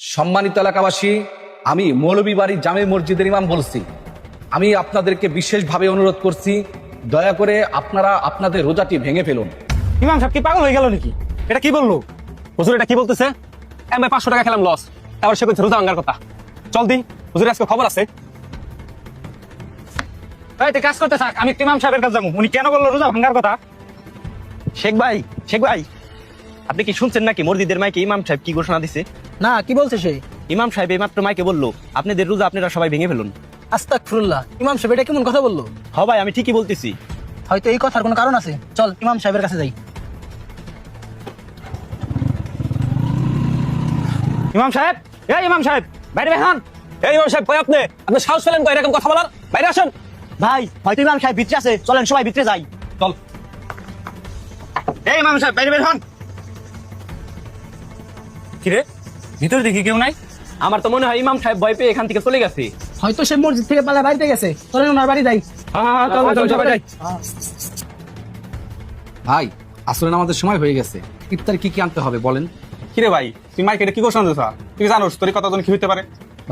সম্মানিত এলাকাবাসী, আমি মৌলভীবাড়ি জামে মসজিদের ইমাম বলছি। আমি আপনাদেরকে বিশেষভাবে অনুরোধ করছি, দয়া করে আপনারা আপনাদের রোজাটি ভেঙে ফেলুন। ইমাম সাহেব কি পাগল হয়ে গেল নাকি? এটা কি বললো হুজুর? এটা কি বলতেছে? আমি 500 টাকা খেলাম লস, তারপর সে কইছে রোজা ভাঙার কথা। চল দিন হুজুর, আজকে খবর আছে। এই তুই কাজ করতে থাক, আমি একটু ইমাম সাহেবের কাছে যাবো। উনি কেন বললো রোজা ভাঙার কথা? শেখ ভাই আপনি কি শুনছেন নাকি মসজিদের মাইকে ইমাম সাহেব কি ঘোষণা দিছে? না, কি বলছে সে? ইমাম সাহেব এইমাত্র মাইকে বললো আপনাদের রোজা আপনারা সবাই ভেঙে ফেলুন। আস্তাগফিরুল্লাহ, ইমাম সাহেব এটা কেমন কথা বললো? হ ভাই, আমি ঠিকই বলতেছি। হয়তো এই কথার কোনো কারণ আছে। চল ইমাম সাহেবের কাছে যাই। ইমাম সাহেব, ইমাম সাহেব বাইরে বের হন। ইমাম সাহেব কই আপনি? আপনি সাহস পেলেন কই এরকম কথা বলার? বাইরে আসেন। ভাই, হয়তো ইমাম সাহেব ভিতরে আছে, চলেন সবাই ভিতরে যাই। চল। ইমাম সাহেব বাইরে বের হন। কিরে, ভিতরে দেখি কেউ নাই? আমার তো মনে হয় ইমাম সাহেব ভয় পেয়ে এখান থেকে চলে গেছে। হয়তো সে মসজিদ থেকে পালা বাড়িতে গেছে। চলেন ওনার বাড়ি যাই। চল সবাই যাই। ভাই, আসলে আমাদের সময় হয়ে গেছে। ইফতার কি কি আনতে হবে বলেন? কিরে ভাই, তুই মার্কেটে কি ঘোষণা দিছ? তুই জানোস তোর কথা কি হইতে পারে?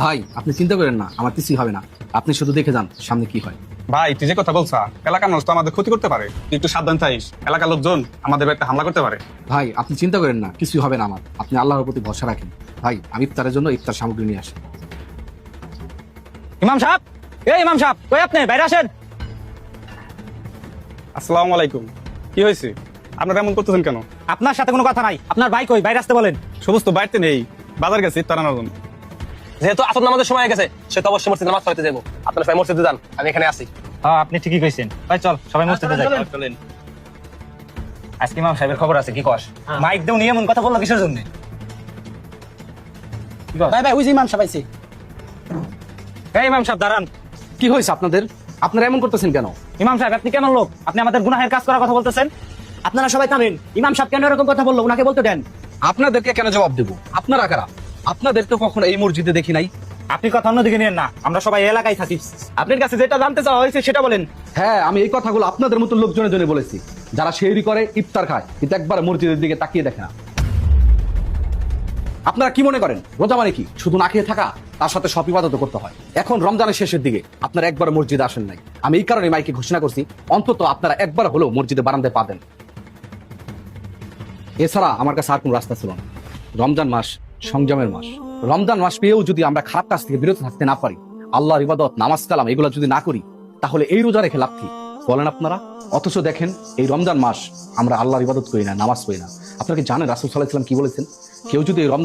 ভাই, আপনি চিন্তা করেন না, আমার কিছুই হবে না। আপনি শুধু দেখে যান সামনে কি হয়। ভাই তুই যে কথা বলছা, এলাকার মানুষ তো আমাদের ক্ষতি করতে পারে। তুই একটু সাবধান থাকিস, এলাকার লোকজন আমাদের বাড়িতে হামলা করতে পারে। ভাই, আপনি চিন্তা করেন না, কিছুই হবে না আমার। আপনি আল্লাহর প্রতি ভরসা রাখেন। ভাই, আমি ইফতারের জন্য ইফতার সামগ্রী নিয়ে আসি। ইমাম সাহেব, ইমাম সাহেব কই আপনি? বাইরে আসেন। আসসালামু আলাইকুম। কি হয়েছে? আপনারা এমন করতেছেন কেন? আপনার সাথে কোনো কথা নাই। আপনার ভাই কই? বাইরে আসতে বলেন। সবুজ তো বাড়িতে নেই, বাজার গেছে ইফতার আনার জন্য। যেহেতু আসর নামাজের সময় হয়ে গেছে, সে তো অবশ্যই মসজিদে নামাজ পড়তে যাবো। আপনারা সবাই মসজিদে যান, আমি এখানে আছি। হ্যাঁ, আপনি ঠিকই কইছেন। ভাই চল সবাই মসজিদে যাই। চলেন। আজকে ইমাম সাহেবের খবর আছে, কি কস? মাইক দেও নিয়ে এমন কথা বললো কিসের জন্য? ভাই ভাই, ওই যে ইমাম সাহেব আইছে। ইমাম সাহেব দাঁড়ান। কি হয়েছে আপনাদের? আপনারা এমন করতেছেন কেন? ইমাম সাহেব আপনি কেমন লোক? আপনি আমাদের গুনাহের কাজ করার কথা বলতেছেন? আপনারা সবাই থামেন। ইমাম সাহেব কেন এরকম কথা বললো উনাকে বলতে দেন। আপনাদেরকে কেন জবাব দেব? আপনারা কারা? আপনাদের তো কখনো এই মসজিদে দেখি নাই। আপনি কথা অন্যদিকে নিয়েন না, আমরা সবাই এই এলাকায় থাকি। আপনার কাছে যেটা জানতে চাওয়া হয়েছে সেটা বলেন। হ্যাঁ, আমি এই কথাগুলো আপনাদের মতো লোকজনের জন্য বলেছি, যারা সেহরি করে, ইফতার খায়, কিন্তু একবার মসজিদের দিকে তাকিয়ে দেখে না। আপনারা কি মনে করেন রোজা মানে কি শুধু না খেয়ে থাকা? তার সাথে সব ইবাদত করতে হয়। এখন রমজানের শেষের দিকে আপনারা একবার মসজিদে আসেন নাই। আমি এই কারণে মাইকে ঘোষণা করছি, অন্তত আপনারা একবার হলেও মসজিদে বারান্দায় পা দেন। এছাড়া আমার কাছে আর কোনো রাস্তা ছিল না। রমজান মাস সংযমের মাস। রমজান মাস পেয়েও যদি আমরা খারাপ কাজ থেকে বিরত থাকতে না পারি, আল্লাহর ইবাদত, নামাজ কালাম এগুলো যদি না করি, তাহলে এই রোজা রেখে লাভ কি বলেন আপনারা? অথচ দেখেন, এই রমজান মাস আমরা আল্লাহর ইবাদত করি না, নামাজ পড়ি না। আপনারা কি জানেন রাসূল সাল্লাল্লাহু আলাইহি ওয়াসাল্লাম কি বলেছেন? কেউ যদি এই রমজান